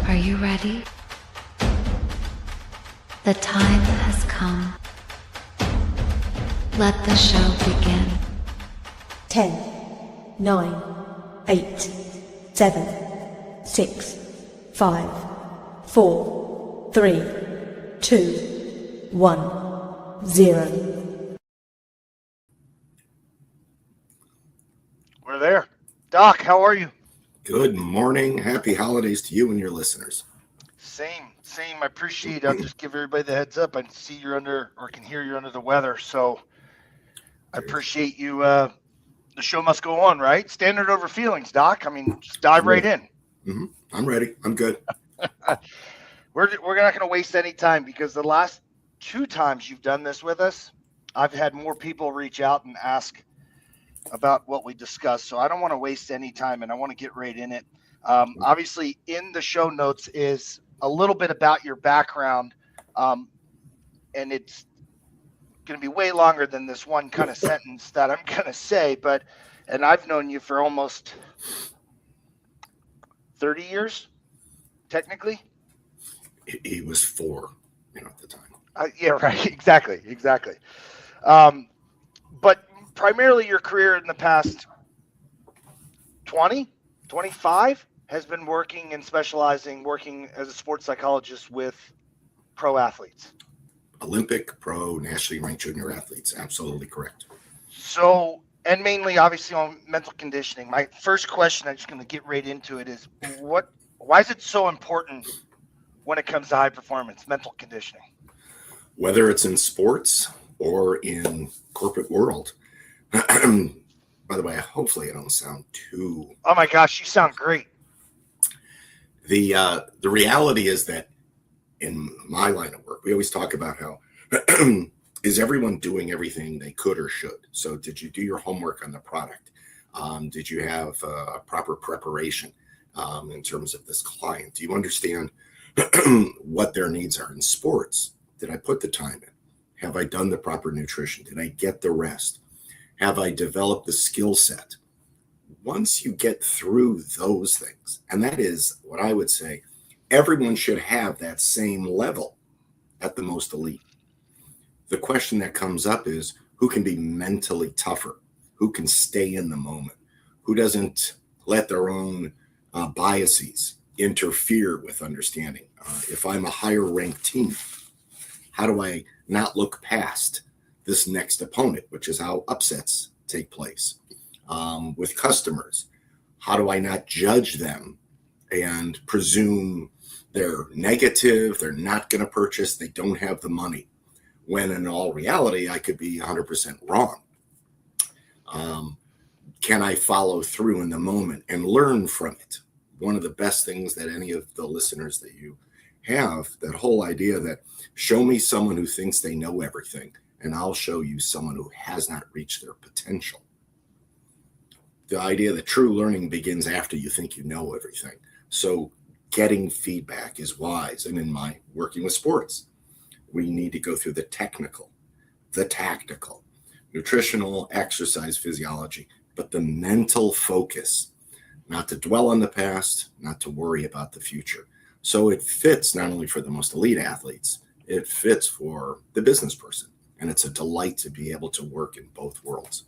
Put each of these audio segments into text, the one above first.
Are you ready? The time has come. Let the show begin. 10, 9, 8, 7, 6, 5, 4, 3, 2, 1, 0. We're there. Doc, how are you? Good morning. Happy holidays to you and your listeners. Same. I appreciate it. I'll just give everybody the heads up. I see you're under, or can hear you're under the weather. So I appreciate you. The show must go on, right? Standard over feelings, Doc. I mean, just dive right in. Mm-hmm. I'm ready. I'm good. We're not going to waste any time because the last 2 times you've done this with us, I've had more people reach out and ask about what we discussed. So I don't want to waste any time, and I want to get right in it. Obviously, in the show notes is a little bit about your background, and it's going to be way longer than this one kind of sentence that I'm going to say. And I've known you for almost 30 years, technically. He was 4, at the time. Yeah, right. Exactly. But primarily your career in the past 20, 25 has been working as a sports psychologist with pro athletes. Olympic, pro, nationally ranked junior athletes. Absolutely correct. So, and mainly obviously on mental conditioning. My first question, I'm just going to get right into it, is why is it so important when it comes to high performance, mental conditioning? Whether it's in sports or in corporate world. By the way, hopefully I don't sound too... Oh my gosh, you sound great. The reality is that in my line of work, we always talk about how is everyone doing everything they could or should? So did you do your homework on the product? Did you have a proper preparation in terms of this client? Do you understand what their needs are in sports? Did I put the time in? Have I done the proper nutrition? Did I get the rest? Have I developed the skill set? Once you get through those things, and that is what I would say, everyone should have that same level at the most elite. The question that comes up is who can be mentally tougher? Who can stay in the moment? Who doesn't let their own biases interfere with understanding? If I'm a higher ranked team, how do I not look past this next opponent, which is how upsets take place? With customers, how do I not judge them and presume they're negative, they're not going to purchase, they don't have the money, when in all reality, I could be 100% wrong? Can I follow through in the moment and learn from it? One of the best things that any of the listeners that you have, that whole idea that show me someone who thinks they know everything, and I'll show you someone who has not reached their potential. The idea that true learning begins after you think you know everything. So getting feedback is wise. And in my working with sports, we need to go through the technical, the tactical, nutritional, exercise, physiology, but the mental focus, not to dwell on the past, not to worry about the future. So it fits not only for the most elite athletes, it fits for the business person. And it's a delight to be able to work in both worlds.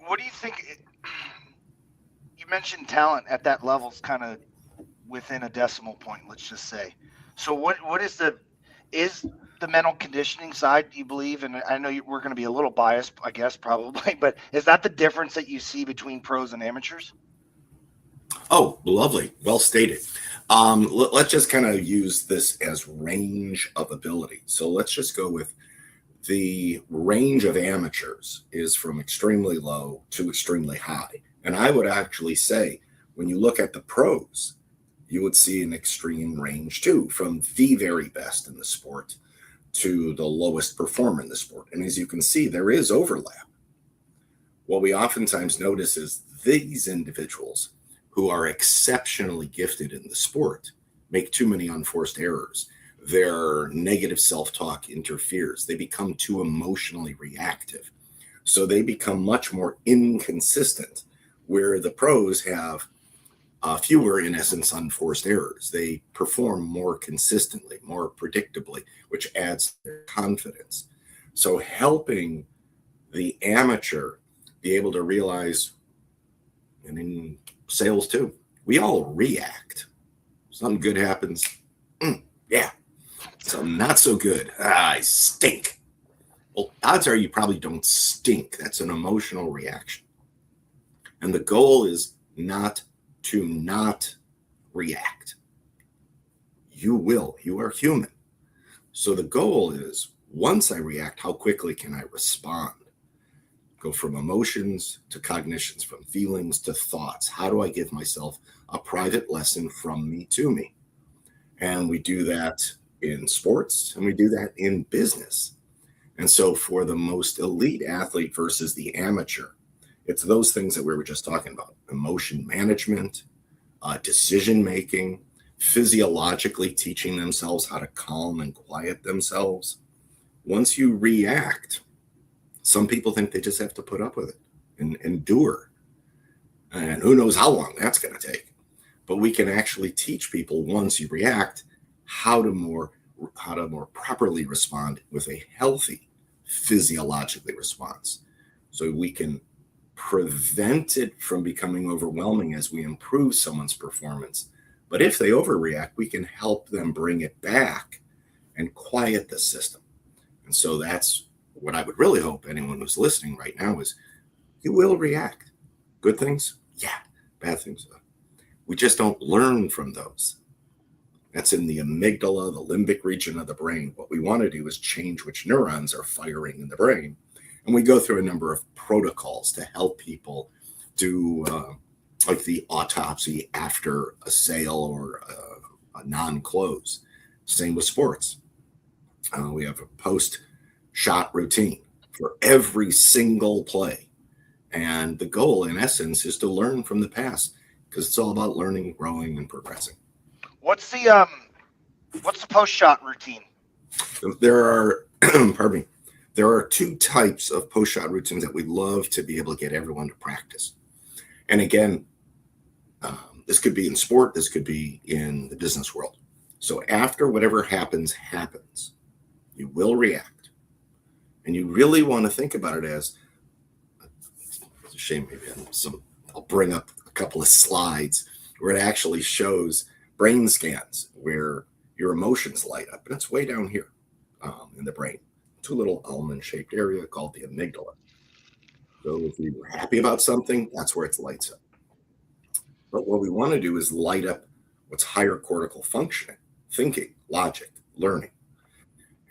What do you think? You mentioned talent at that level is kind of within a decimal point, let's just say. So what is the mental conditioning side, do you believe? And I know we're going to be a little biased, I guess, probably, but is that the difference that you see between pros and amateurs? Oh, lovely. Well stated. Let's just kind of use this as range of ability. So let's just go with the range of amateurs is from extremely low to extremely high. And I would actually say when you look at the pros, you would see an extreme range too, from the very best in the sport to the lowest performer in the sport. And as you can see, there is overlap. What we oftentimes notice is these individuals who are exceptionally gifted in the sport make too many unforced errors. Their negative self-talk interferes. They become too emotionally reactive. So they become much more inconsistent, where the pros have fewer, in essence, unforced errors. They perform more consistently, more predictably, which adds to their confidence. So helping the amateur be able to realize, and in sales too, we all react. Something good happens. Yeah. Something not so good. I stink. Well, odds are you probably don't stink. That's an emotional reaction. And the goal is not to not react. You will. You are human. So the goal is, once I react, how quickly can I respond? Go from emotions to cognitions, from feelings to thoughts. How do I give myself a private lesson from me to me? And we do that in sports, and we do that in business. And so for the most elite athlete versus the amateur, it's those things that we were just talking about: emotion management, decision making, physiologically teaching themselves how to calm and quiet themselves. Once you react, some people think they just have to put up with it and endure. And who knows how long that's going to take. But we can actually teach people, once you react, how to more properly respond with a healthy physiologically response. So we can prevent it from becoming overwhelming as we improve someone's performance. But if they overreact, we can help them bring it back and quiet the system. And so that's what I would really hope anyone who's listening right now is, you will react. Good things? Yeah. Bad things? We just don't learn from those. That's in the amygdala, the limbic region of the brain. What we want to do is change which neurons are firing in the brain. And we go through a number of protocols to help people do like the autopsy after a sale or a non-close. Same with sports. We have a post-shot routine for every single play. And the goal, in essence, is to learn from the past, because it's all about learning, growing, and progressing. What's the post-shot routine? There are, pardon me, there are two types of post-shot routines that we'd love to be able to get everyone to practice. And again, this could be in sport, this could be in the business world. So after whatever happens, you will react. And you really want to think about it as, it's a shame, maybe I'll bring up a couple of slides where it actually shows brain scans where your emotions light up. And it's way down here in the brain. Two little almond-shaped area called the amygdala. So if we were happy about something, that's where it lights up. But what we want to do is light up what's higher cortical functioning, thinking, logic, learning.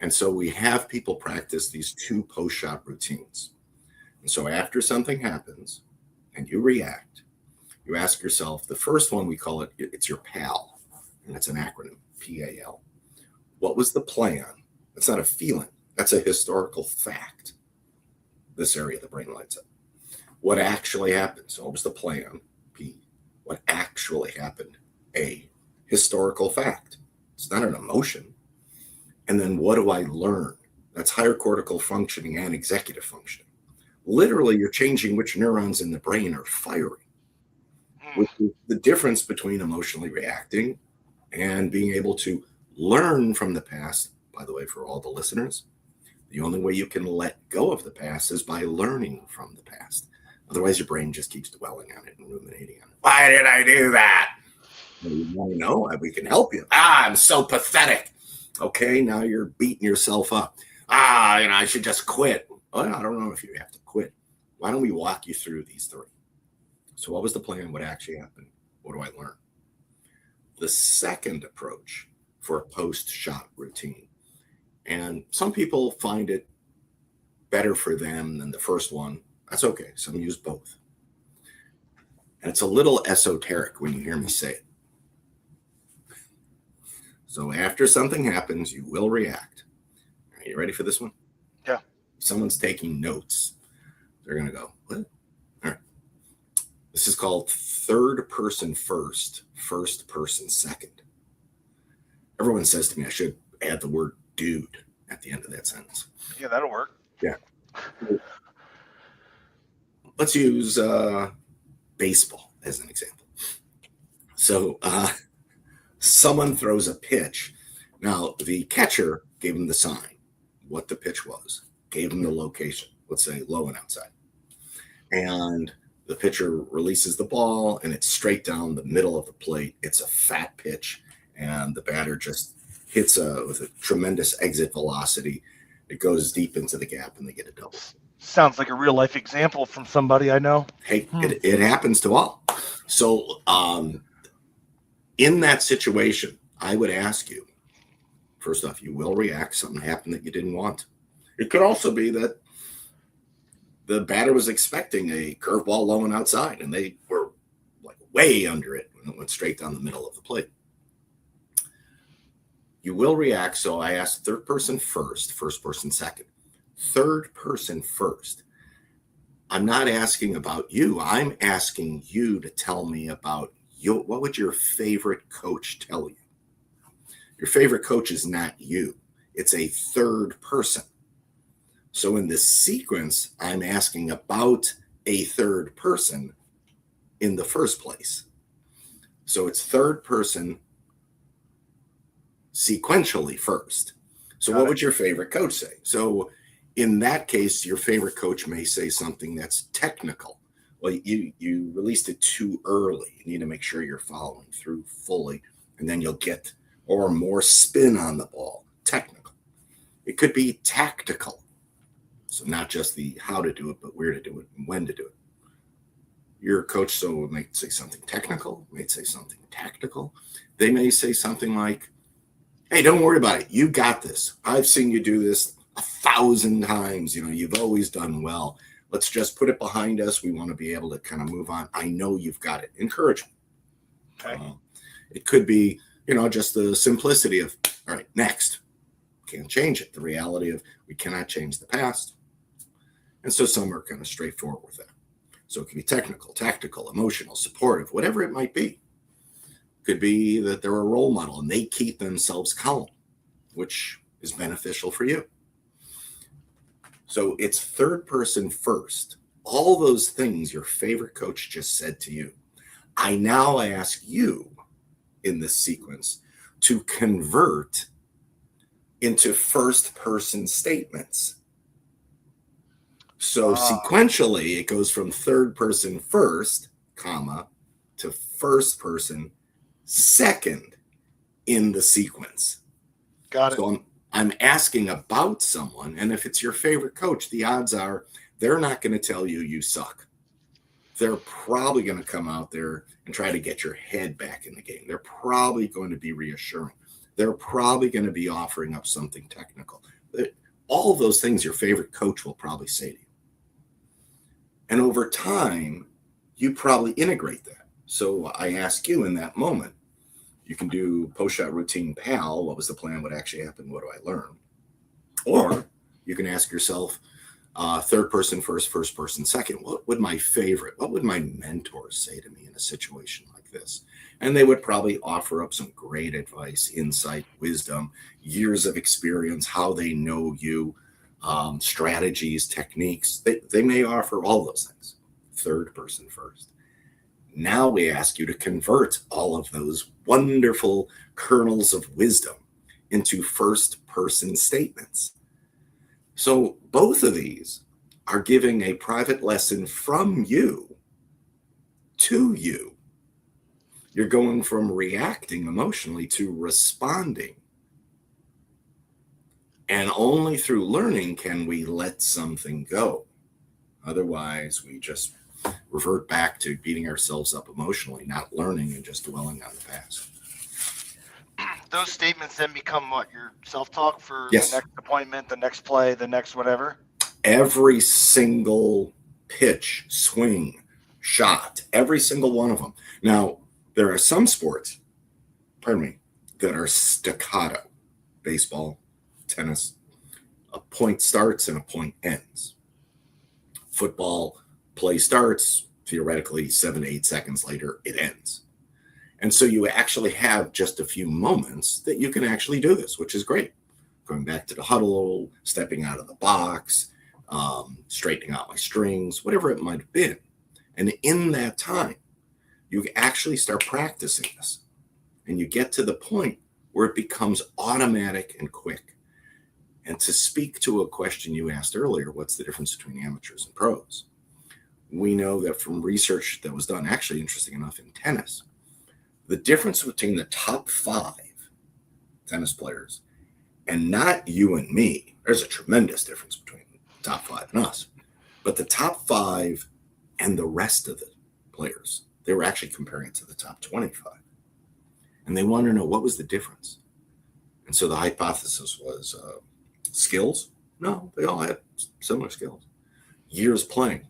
And so we have people practice these two post-shot routines. And so after something happens and you react, you ask yourself, the first one, we call it, it's your PAL, and it's an acronym, PAL. What was the plan? That's not a feeling. That's a historical fact. This area of the brain lights up. What actually happened? So what was the plan? P. What actually happened? A. Historical fact. It's not an emotion. And then what do I learn? That's higher cortical functioning and executive functioning. Literally, you're changing which neurons in the brain are firing. Which is the difference between emotionally reacting and being able to learn from the past. By the way, for all the listeners, the only way you can let go of the past is by learning from the past. Otherwise, your brain just keeps dwelling on it and ruminating on it. Why did I do that? Well, you want to know? We can help you. I'm so pathetic. Okay, now you're beating yourself up. I should just quit. Well, I don't know if you have to quit. Why don't we walk you through these three? So what was the plan? What actually happened? What do I learn? The second approach for a post-shot routine, and some people find it better for them than the first one. That's okay. Some use both. And it's a little esoteric when you hear me say it. So after something happens, you will react. Are you ready for this one? Yeah. If someone's taking notes, they're going to go, what? All right. This is called third person first, first person second. Everyone says to me I should add the word dude at the end of that sentence. Yeah, that'll work. Yeah. Let's use baseball as an example. So someone throws a pitch. Now, the catcher gave him the sign, what the pitch was, gave him the location, let's say low and outside. And the pitcher releases the ball, and it's straight down the middle of the plate. It's a fat pitch, and the batter just hits with a tremendous exit velocity. It goes deep into the gap, and they get a double. Sounds like a real life example from somebody I know. Hey, it happens to all. So in that situation, I would ask you, first off, you will react. Something happened that you didn't want. It could also be that the batter was expecting a curveball low and outside, and they were like way under it when it went straight down the middle of the plate. You will react. So I asked third person first, first person second. Third person first. I'm not asking about you. I'm asking you to tell me about you. What would your favorite coach tell you? Your favorite coach is not you. It's a third person. So in this sequence, I'm asking about a third person in the first place. So it's third person sequentially first. So what would your favorite coach say? So in that case, your favorite coach may say something that's technical. Well, you released it too early. You need to make sure you're following through fully, and then you'll get or more spin on the ball. Technical. It could be tactical. So not just the how to do it, but where to do it and when to do it. Your coach so may say something technical, may say something tactical. They may say something like, hey, don't worry about it. You got this. I've seen you do this 1,000 times. You've always done well. Let's just put it behind us. We want to be able to kind of move on. I know you've got it. Encourage them. Okay. It could be, just the simplicity of, all right, next. Can't change it. The reality of we cannot change the past. And so some are kind of straightforward with that. So it could be technical, tactical, emotional, supportive, whatever it might be. Could be that they're a role model and they keep themselves calm, which is beneficial for you. So it's third person first. All those things your favorite coach just said to you. I now ask you in this sequence to convert into first person statements. So sequentially, it goes from third person first, comma, to first person second in the sequence. Got it. So I'm asking about someone, and if it's your favorite coach, the odds are they're not going to tell you you suck. They're probably going to come out there and try to get your head back in the game. They're probably going to be reassuring. They're probably going to be offering up something technical. All of those things your favorite coach will probably say to you. And over time, you probably integrate that. So I ask you in that moment, you can do post-shot routine PAL. What was the plan? What actually happened? What do I learn? Or you can ask yourself, third person first, first person second. What would my mentors say to me in a situation like this? And they would probably offer up some great advice, insight, wisdom, years of experience, how they know you, strategies, techniques. They may offer all those things. Third person first. Now we ask you to convert all of those wonderful kernels of wisdom into first person statements. So both of these are giving a private lesson from you to you. You're going from reacting emotionally to responding. And only through learning can we let something go. Otherwise, we just revert back to beating ourselves up emotionally, not learning and just dwelling on the past. Those statements then become what? Your self-talk for Yes. The next appointment, the next play, the next whatever? Every single pitch, swing, shot, every single one of them. Now, there are some sports, that are staccato. Baseball, tennis, a point starts and a point ends. Football, play starts, theoretically 7 to 8 seconds later, it ends. And so you actually have just a few moments that you can actually do this, which is great. Going back to the huddle, stepping out of the box, straightening out my strings, whatever it might have been. And in that time, you actually start practicing this. And you get to the point where it becomes automatic and quick. And to speak to a question you asked earlier, what's the difference between amateurs and pros? We know that from research that was done, actually interesting enough, in tennis, the difference between the top 5 tennis players and not you and me, there's a tremendous difference between the top 5 and us, but the top 5 and the rest of the players, they were actually comparing it to the top 25. And they wanted to know what was the difference. And so the hypothesis was skills. No, they all had similar skills. Years playing.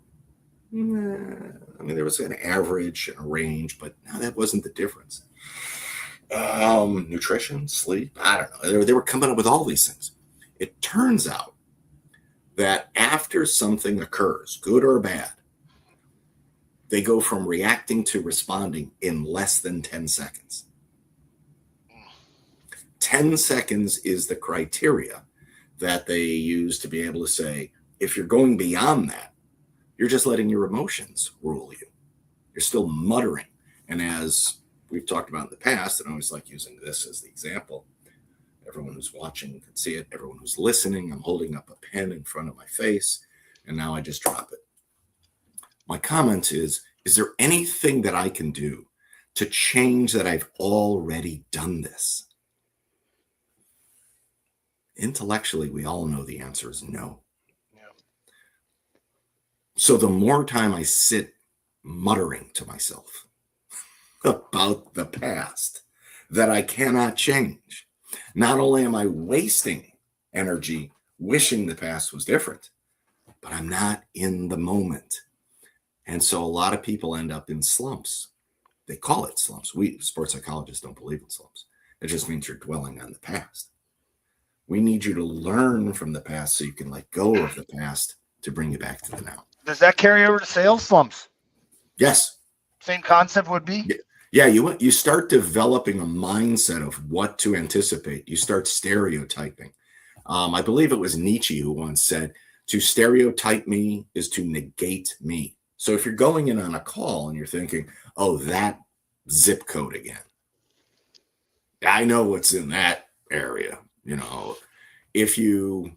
I mean, there was an average and a range, but no, that wasn't the difference. Nutrition, sleep, I don't know. They were coming up with all these things. It turns out that after something occurs, good or bad, they go from reacting to responding in less than 10 seconds. 10 seconds is the criteria that they use to be able to say, if you're going beyond that, you're just letting your emotions rule you. You're still muttering. And as we've talked about in the past, and I always like using this as the example, everyone who's watching can see it. Everyone who's listening, I'm holding up a pen in front of my face, and now I just drop it. My comment is there anything that I can do to change that I've already done this? Intellectually, we all know the answer is no. Yeah. So the more time I sit muttering to myself about the past that I cannot change, not only am I wasting energy wishing the past was different, but I'm not in the moment. And so a lot of people end up in slumps. They call it slumps. We sports psychologists don't believe in slumps. It just means you're dwelling on the past. We need you to learn from the past so you can let go of the past to bring you back to the now. Does that carry over to sales slumps? Yes. Same concept would be? Yeah, you start developing a mindset of what to anticipate. You start stereotyping. I believe it was Nietzsche who once said, to stereotype me is to negate me. So if you're going in on a call and you're thinking, oh, that zip code again, I know what's in that area. You know, if you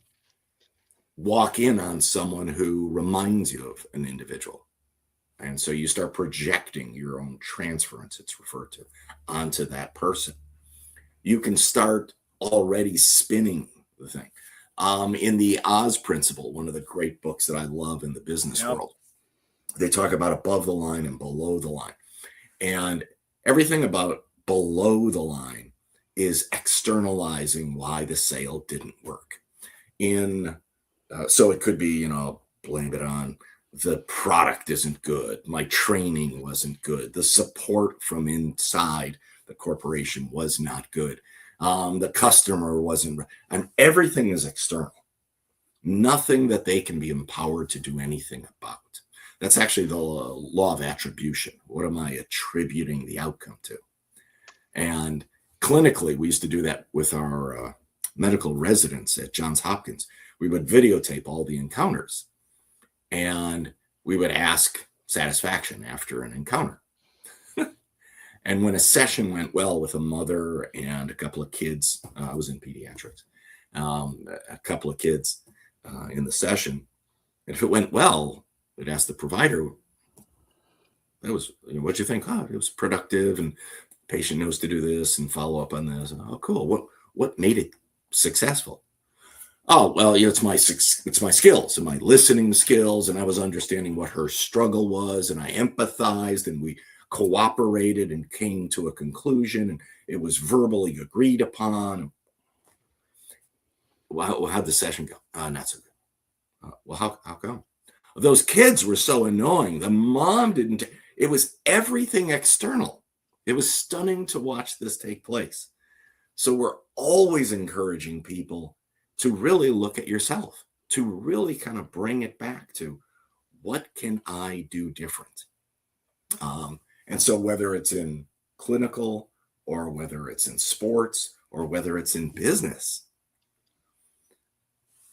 walk in on someone who reminds you of an individual, and so you start projecting your own transference, it's referred to, onto that person, you can start already spinning the thing. In the Oz Principle, one of the great books that I love in the business world, they talk about above the line and below the line. And everything about below the line is externalizing why the sale didn't work. So it could be, blame it on the product isn't good. My training wasn't good. The support from inside the corporation was not good. The customer wasn't, and everything is external. Nothing that they can be empowered to do anything about. That's actually the law of attribution. What am I attributing the outcome to? And clinically, we used to do that with our medical residents at Johns Hopkins. We would videotape all the encounters, and we would ask satisfaction after an encounter. And when a session went well with a mother and a couple of kids, I was in pediatrics, a couple of kids in the session, and if it went well, we'd ask the provider, what'd you think? Oh, it was productive, and patient knows to do this and follow up on this. Oh, cool. What made it successful? Oh, well, it's my skills and my listening skills, and I was understanding what her struggle was, and I empathized, and we cooperated and came to a conclusion, and it was verbally agreed upon. Well, how'd the session go? Not so good. Well, how come? Those kids were so annoying. The mom didn't. It was everything external. It was stunning to watch this take place. So we're always encouraging people to really look at yourself, to really kind of bring it back to what can I do different? And so whether it's in clinical or whether it's in sports or whether it's in business,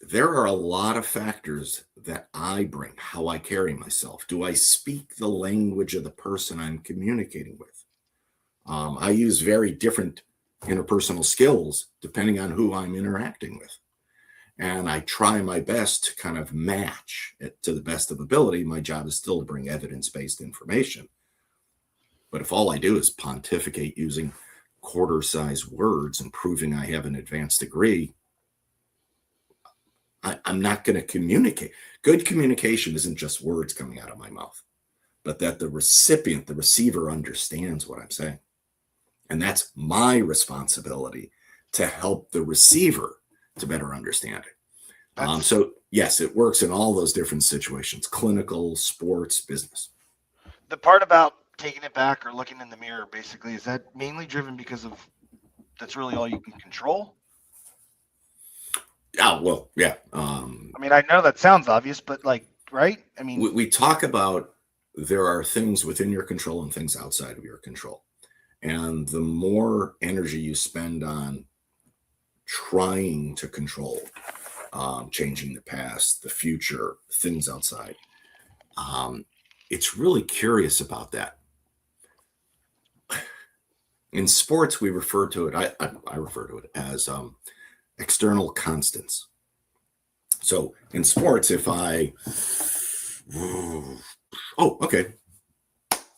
there are a lot of factors that I bring, how I carry myself. Do I speak the language of the person I'm communicating with? I use very different interpersonal skills depending on who I'm interacting with. And I try my best to kind of match it to the best of ability. My job is still to bring evidence-based information. But if all I do is pontificate using quarter-size words and proving I have an advanced degree, I'm not going to communicate. Good communication isn't just words coming out of my mouth, but that the recipient, the receiver, understands what I'm saying. And that's my responsibility to help the receiver to better understand it. So yes, it works in all those different situations: clinical, sports, business. The part about taking it back or looking in the mirror, basically, is that mainly driven because of that's really all you can control? Oh, well, yeah. I mean, I know that sounds obvious, but like, right? I mean, we talk about there are things within your control and things outside of your control. And the more energy you spend on trying to control, changing the past, the future, things outside, it's really curious about that. In sports, we refer to it, I refer to it as external constants. So in sports, if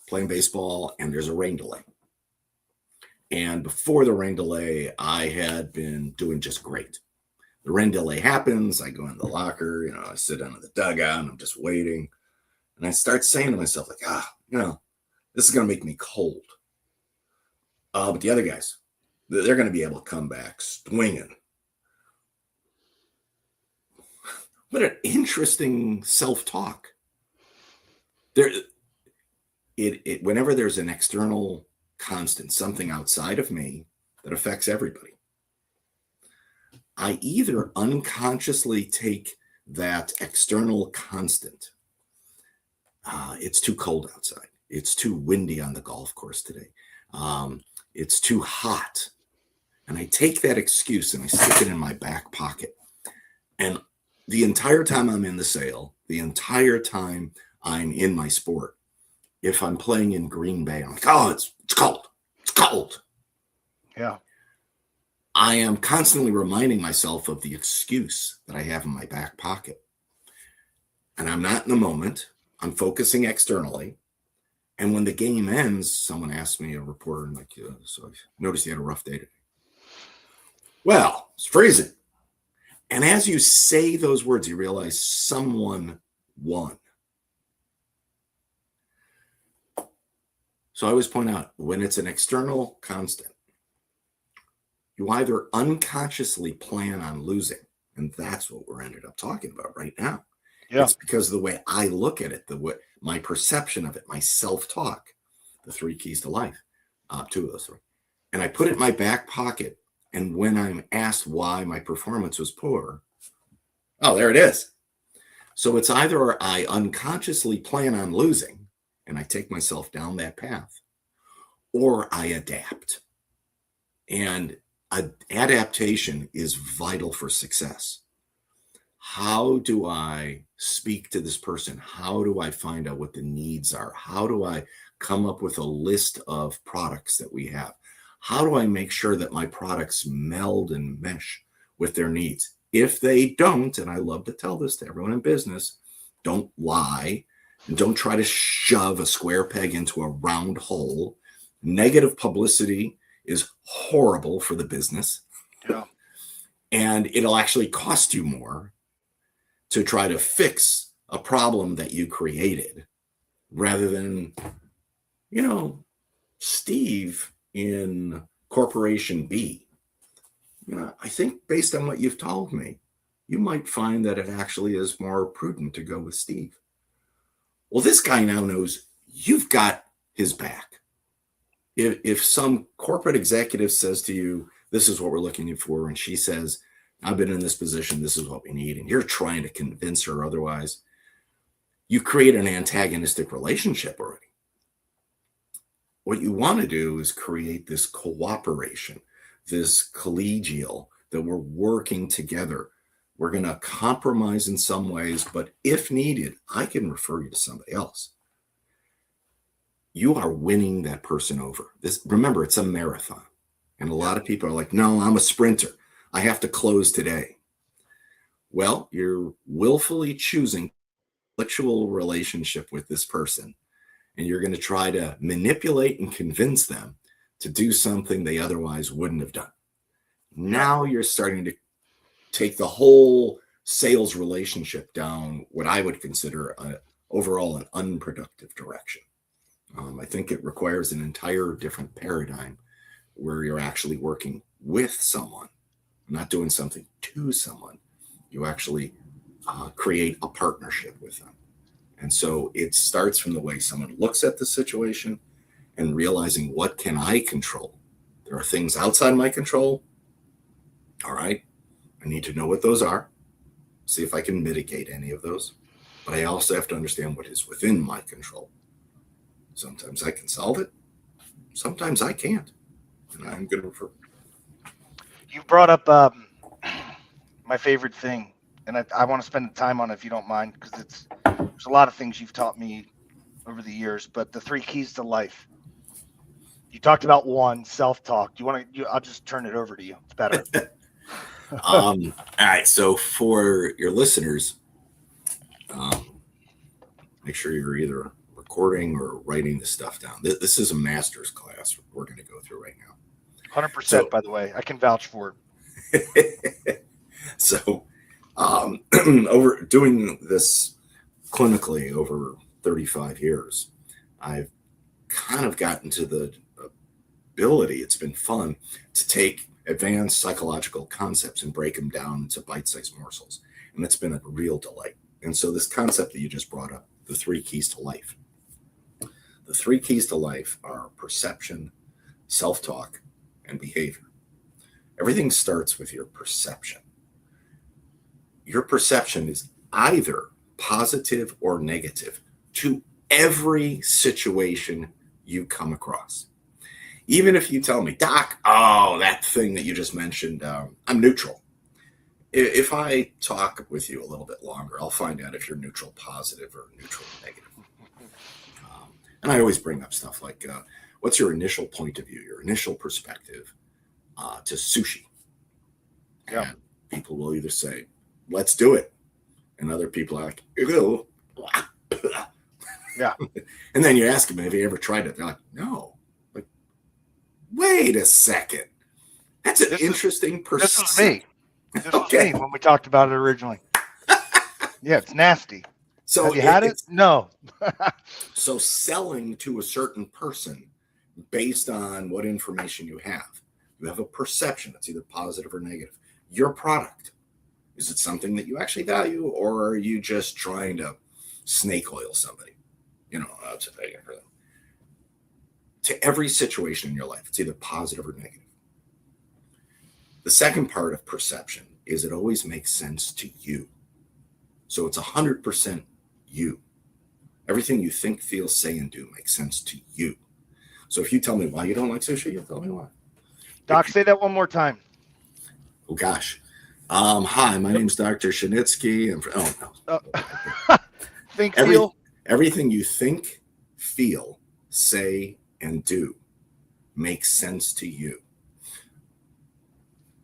playing baseball and there's a rain delay. And before the rain delay, I had been doing just great. The rain delay happens. I go in the locker, I sit down in the dugout and I'm just waiting. And I start saying to myself, like, this is going to make me cold. But the other guys, they're going to be able to come back swinging. What an interesting self-talk. Whenever there's an external constant, something outside of me that affects everybody, I either unconsciously take that external constant. It's too cold outside. It's too windy on the golf course today. It's too hot. And I take that excuse and I stick it in my back pocket. And the entire time I'm in the sale, the entire time I'm in my sport, if I'm playing in Green Bay, I'm like, it's cold. It's cold. Yeah. I am constantly reminding myself of the excuse that I have in my back pocket. And I'm not in the moment. I'm focusing externally. And when the game ends, someone asked me, a reporter, like, so I noticed you had a rough day today. Well, it's freezing. And as you say those words, you realize someone won. So I always point out, when it's an external constant, you either unconsciously plan on losing, and that's what we're ended up talking about right now. Yeah. It's because of the way I look at it, my perception of it, my self-talk, the 3 keys to life, 2 of those 3. And I put it in my back pocket. And when I'm asked why my performance was poor, there it is. So it's either I unconsciously plan on losing and I take myself down that path, or I adapt. And adaptation is vital for success. How do I speak to this person? How do I find out what the needs are? How do I come up with a list of products that we have? How do I make sure that my products meld and mesh with their needs? If they don't, and I love to tell this to everyone in business, don't lie and don't try to shove a square peg into a round hole. Negative publicity is horrible for the business. Yeah. And it'll actually cost you more to try to fix a problem that you created rather than, Steve in Corporation B. I think based on what you've told me, you might find that it actually is more prudent to go with Steve. Well, this guy now knows you've got his back. If some corporate executive says to you, this is what we're looking for, and she says, I've been in this position, this is what we need, and you're trying to convince her otherwise, you create an antagonistic relationship already. What you want to do is create this cooperation, this collegial, that we're working together We're going to compromise in some ways, but if needed, I can refer you to somebody else. You are winning that person over. Remember, it's a marathon. And a lot of people are like, no, I'm a sprinter. I have to close today. Well, you're willfully choosing intellectual relationship with this person, and you're going to try to manipulate and convince them to do something they otherwise wouldn't have done. Now you're starting to take the whole sales relationship down what I would consider overall an unproductive direction. I think it requires an entire different paradigm where you're actually working with someone, not doing something to someone. You actually create a partnership with them. And so it starts from the way someone looks at the situation and realizing, what can I control? There are things outside my control. All right. I need to know what those are, see if I can mitigate any of those. But I also have to understand what is within my control. Sometimes I can solve it. Sometimes I can't. And I'm going to refer. You brought up my favorite thing, and I want to spend time on it if you don't mind, because there's a lot of things you've taught me over the years, but the 3 keys to life. You talked about one, self-talk. Do you want to? I'll just turn it over to you. It's better. All right. So for your listeners, make sure you're either recording or writing the stuff down. This is a master's class we're going to go through right now. 100%, by the way. I can vouch for it. So over doing this clinically over 35 years, I've kind of gotten to the ability, it's been fun, to take advanced psychological concepts and break them down into bite-sized morsels. And it's been a real delight. And so this concept that you just brought up, the 3 keys to life. The 3 keys to life are perception, self-talk, and behavior. Everything starts with your perception. Your perception is either positive or negative to every situation you come across. Even if you tell me, Doc, oh, that thing that you just mentioned, I'm neutral. If I talk with you a little bit longer, I'll find out if you're neutral positive or neutral negative. And I always bring up stuff like, what's your initial point of view, your initial perspective to sushi? Yeah. And people will either say, let's do it. And other people are like, ew. Yeah. And then you ask them, have you ever tried it? They're like, no. Like, wait a second. That's an interesting perception. This was me. This was me when we talked about it originally. Yeah, it's nasty. So have you had it? No. So selling to a certain person based on what information you have a perception. It's either positive or negative. Your product, is it something that you actually value, or are you just trying to snake oil somebody? To every situation in your life, it's either positive or negative. The second part of perception is it always makes sense to you. So it's 100% you. Everything you think, feel, say, and do makes sense to you. So if you tell me why you don't like sushi, you tell me why. Doc, say that one more time. Oh, gosh. Hi, my name's Dr. Shinitzky. Feel. Everything you think, feel, say, and do makes sense to you.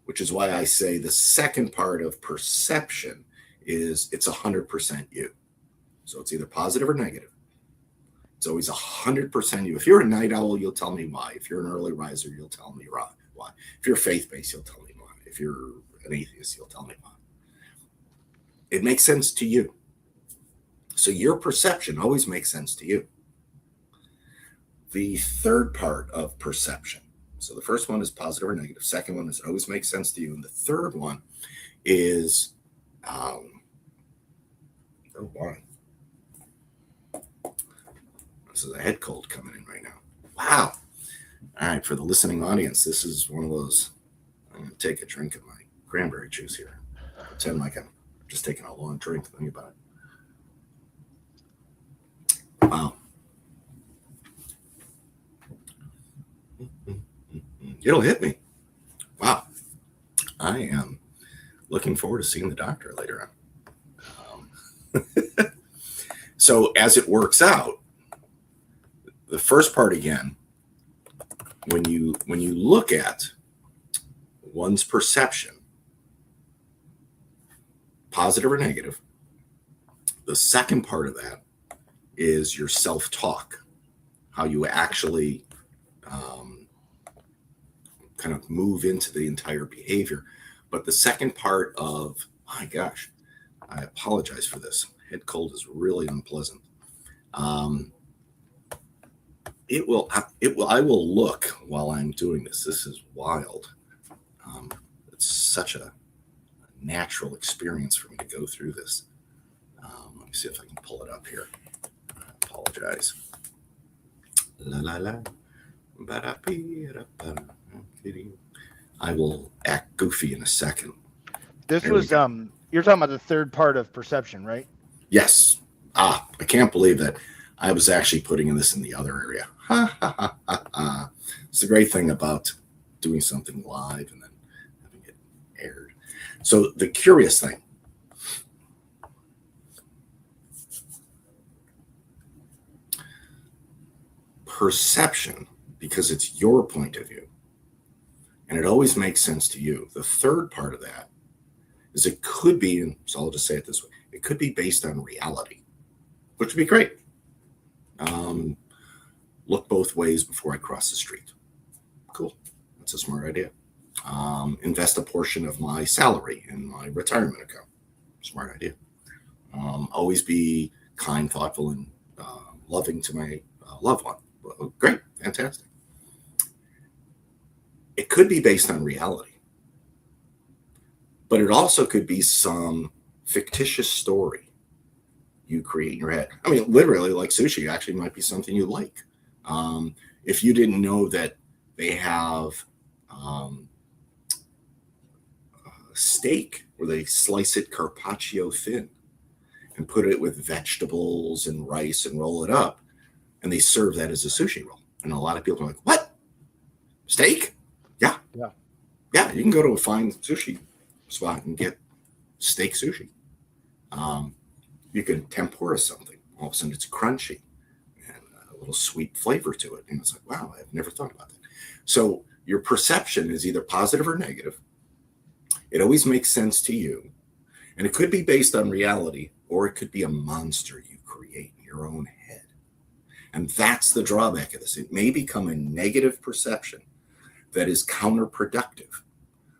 Which is why I say the second part of perception is it's 100% you. So it's either positive or negative. It's always 100% you. If you're a night owl, you'll tell me why. If you're an early riser, you'll tell me why. If you're faith-based, you'll tell me why. If you're an atheist, you'll tell me why. It makes sense to you. So your perception always makes sense to you. The third part of perception. So the first one is positive or negative. Second one is it always makes sense to you. And the third one is, this is a head cold coming in right now. Wow. All right. For the listening audience, this is one of those, I'm going to take a drink of my cranberry juice here. Pretend like I'm just taking a long drink. Think about it. Wow. It'll hit me. Wow. I am looking forward to seeing the doctor later on. So as it works out, the first part again, when you look at one's perception, positive or negative, the second part of that is your self-talk, how you actually kind of move into the entire behavior. But the second part of, my gosh, I apologize for this. Head cold is really unpleasant. I will look while I'm doing this. This is wild. It's such a natural experience for me to go through this. Let me see if I can pull it up here. I apologize. La la la. I will act goofy in a second. This was you're talking about the third part of perception, right? Yes. I can't believe that I was actually putting this in the other area. It's the great thing about doing something live and then having it aired. So the curious thing. Perception, because it's your point of view, and it always makes sense to you. The third part of that is it could be, and so I'll just say it this way, it could be based on reality, which would be great. Look both ways before I cross the street. Cool. That's a smart idea. Invest a portion of my salary in my retirement account. Smart idea. Always be kind, thoughtful, and loving to my loved one. Well, great. Fantastic. It could be based on reality, but it also could be some fictitious story you create in your head. I mean, literally, like sushi actually might be something you like. If you didn't know that they have steak where they slice it carpaccio thin and put it with vegetables and rice and roll it up, and they serve that as a sushi roll. And a lot of people are like, what? Steak? Yeah. Yeah, you can go to a fine sushi spot and get steak sushi. You can tempura something. All of a sudden it's crunchy and a little sweet flavor to it. And it's like, wow, I've never thought about that. So your perception is either positive or negative. It always makes sense to you. And it could be based on reality, or it could be a monster you create in your own head. And that's the drawback of this. It may become a negative perception that is counterproductive.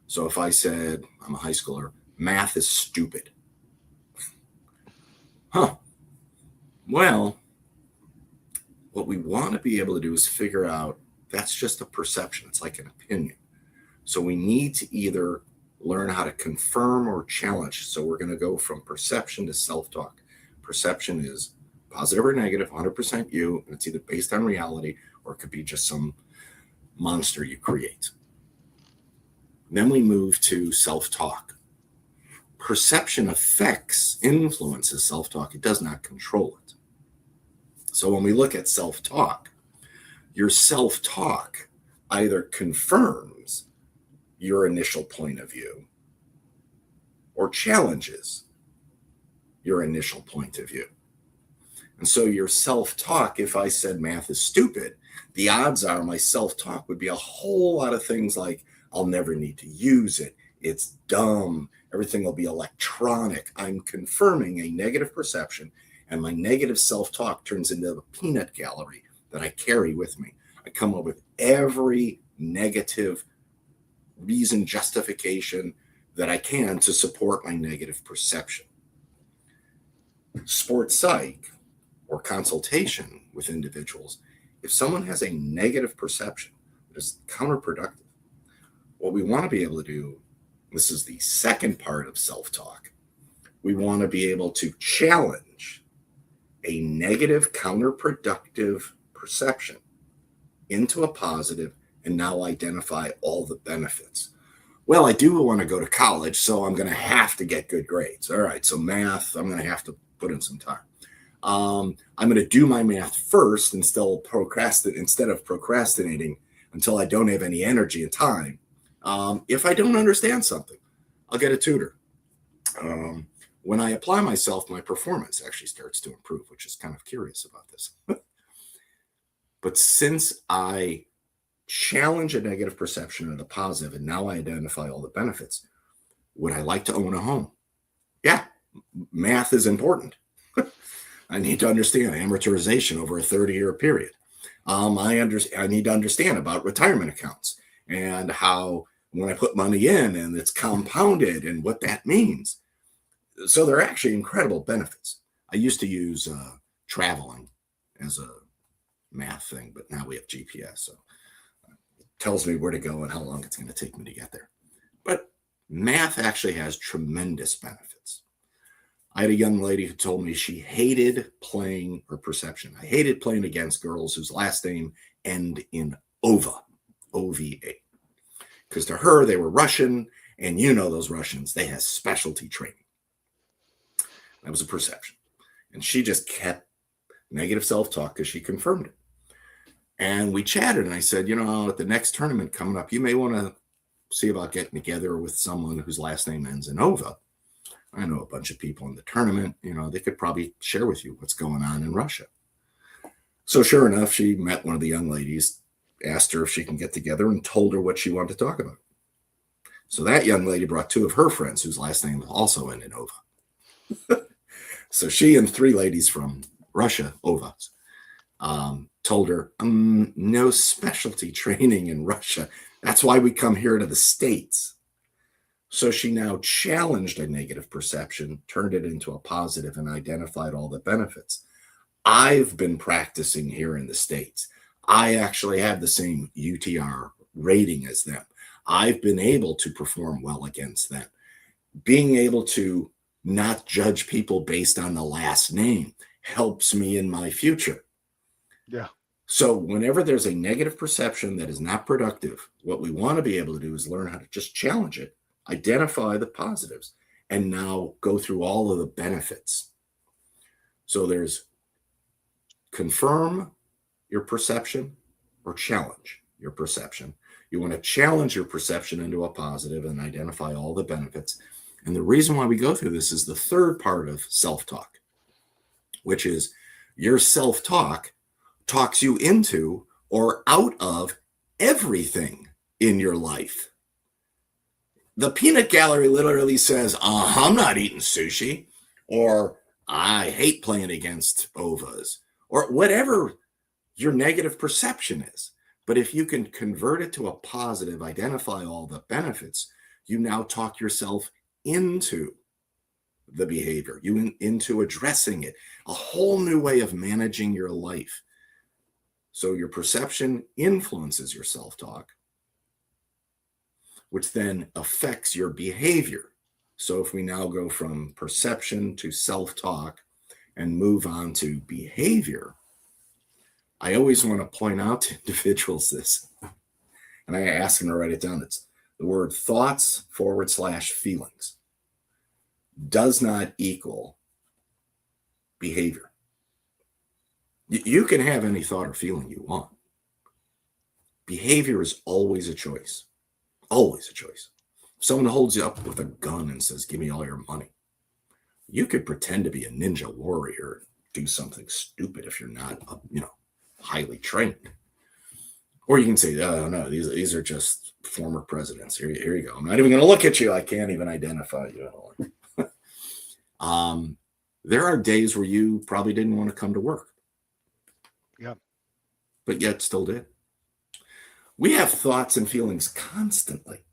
So if I said, I'm a high schooler, math is stupid. Well, what we want to be able to do is figure out that's just a perception. It's like an opinion. So we need to either learn how to confirm or challenge. So we're going to go from perception to self-talk. Perception is positive or negative, 100% you, and it's either based on reality or it could be just some monster you create. Then we move to self-talk. Perception influences self-talk. It does not control it. So when we look at self-talk, your self-talk either confirms your initial point of view or challenges your initial point of view. And so your self-talk, if I said math is stupid, the odds are my self-talk would be a whole lot of things like, I'll never need to use it. It's dumb. Everything will be electronic. I'm confirming a negative perception, and my negative self-talk turns into a peanut gallery that I carry with me. I come up with every negative reason, justification that I can to support my negative perception. Sports psych or consultation with individuals, if someone has a negative perception that is counterproductive, what we want to be able to do, this is the second part of self-talk, we want to be able to challenge a negative counterproductive perception into a positive and now identify all the benefits. Well, I do want to go to college, so I'm going to have to get good grades. All right, so math, I'm going to have to put in some time. I'm going to do my math first instead of procrastinating until I don't have any energy and time. If I don't understand something, I'll get a tutor. When I apply myself, my performance actually starts to improve, which is kind of curious about this. But since I challenge a negative perception into positive, and now I identify all the benefits, would I like to own a home? Yeah, math is important. I need to understand amortization over a 30-year period. I need to understand about retirement accounts and how when I put money in and it's compounded and what that means. So there are actually incredible benefits. I used to use traveling as a math thing, but now we have GPS, so it tells me where to go and how long it's going to take me to get there. But math actually has tremendous benefits. I had a young lady who told me she hated playing her perception. I hated playing against girls whose last name end in OVA, O-V-A. Because to her, they were Russian, and you know those Russians, they have specialty training. That was a perception. And she just kept negative self-talk because she confirmed it. And we chatted, and I said, you know, at the next tournament coming up, you may want to see about getting together with someone whose last name ends in OVA. I know a bunch of people in the tournament, you know, they could probably share with you what's going on in Russia. So sure enough, she met one of the young ladies, asked her if she can get together, and told her what she wanted to talk about. So that young lady brought two of her friends whose last name also ended in OVA. So she and three ladies from Russia, OVAs, told her, no specialty training in Russia. That's why we come here to the States. So she now challenged a negative perception, turned it into a positive, and identified all the benefits. I've been practicing here in the States. I actually have the same UTR rating as them. I've been able to perform well against them. Being able to not judge people based on the last name helps me in my future. Yeah. So whenever there's a negative perception that is not productive, what we want to be able to do is learn how to just challenge it, identify the positives, and now go through all of the benefits. So there's confirm your perception or challenge your perception. You want to challenge your perception into a positive and identify all the benefits. And the reason why we go through this is the third part of self-talk, which is your self-talk talks you into or out of everything in your life. The peanut gallery literally says, I'm not eating sushi, or I hate playing against OVAs, or whatever your negative perception is. But if you can convert it to a positive, identify all the benefits, you now talk yourself into the behavior, into addressing it, a whole new way of managing your life. So your perception influences your self-talk, which then affects your behavior. So if we now go from perception to self-talk and move on to behavior, I always want to point out to individuals this, and I ask them to write it down. It's the word thoughts / feelings does not equal behavior. You can have any thought or feeling you want. Behavior is always a choice. Always a choice. If someone holds you up with a gun and says, give me all your money, you could pretend to be a ninja warrior and do something stupid if you're not, highly trained. Or you can say, oh, no, these are just former presidents. Here you go. I'm not even going to look at you. I can't even identify you. There are days where you probably didn't want to come to work. Yeah. But yet still did. We have thoughts and feelings constantly.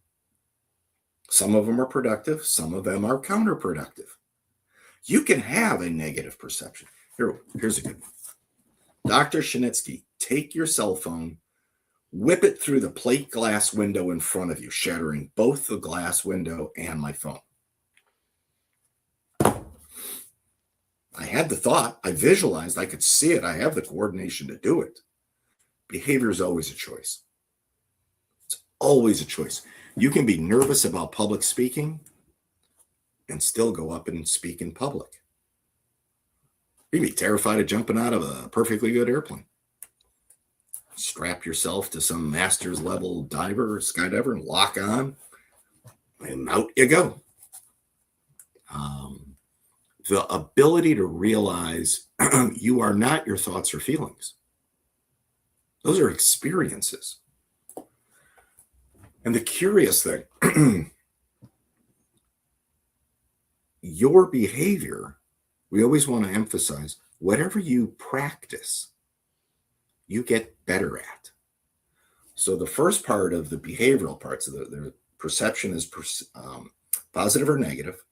Some of them are productive. Some of them are counterproductive. You can have a negative perception. Here's a good one. Dr. Shinitzky, take your cell phone, whip it through the plate glass window in front of you, shattering both the glass window and my phone. I had the thought. I visualized. I could see it. I have the coordination to do it. Behavior is always a choice. It's always a choice. You can be nervous about public speaking and still go up and speak in public. You can be terrified of jumping out of a perfectly good airplane. Strap yourself to some master's level diver or skydiver and lock on, and out you go. The ability to realize you are not your thoughts or feelings. Those are experiences. And the curious thing, your behavior, we always want to emphasize, whatever you practice, you get better at. So the first part of the behavioral parts of the perception is positive or negative.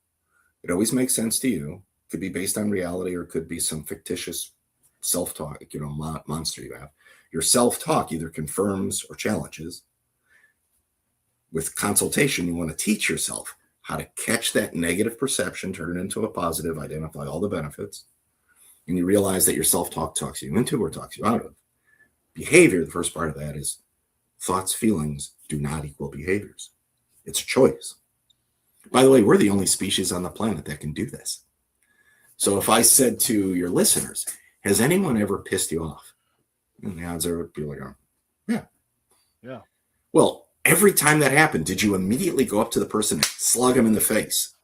It always makes sense to you. It could be based on reality, or it could be some fictitious self-talk, monster you have. Your self-talk either confirms or challenges. With consultation, you want to teach yourself how to catch that negative perception, turn it into a positive, identify all the benefits, and you realize that your self-talk talks you into or talks you out of. Behavior, the first part of that is thoughts, feelings do not equal behaviors. It's a choice. By the way, we're the only species on the planet that can do this. So if I said to your listeners, has anyone ever pissed you off? And the odds are people are going, yeah. Yeah. Well, every time that happened, did you immediately go up to the person and slug them in the face?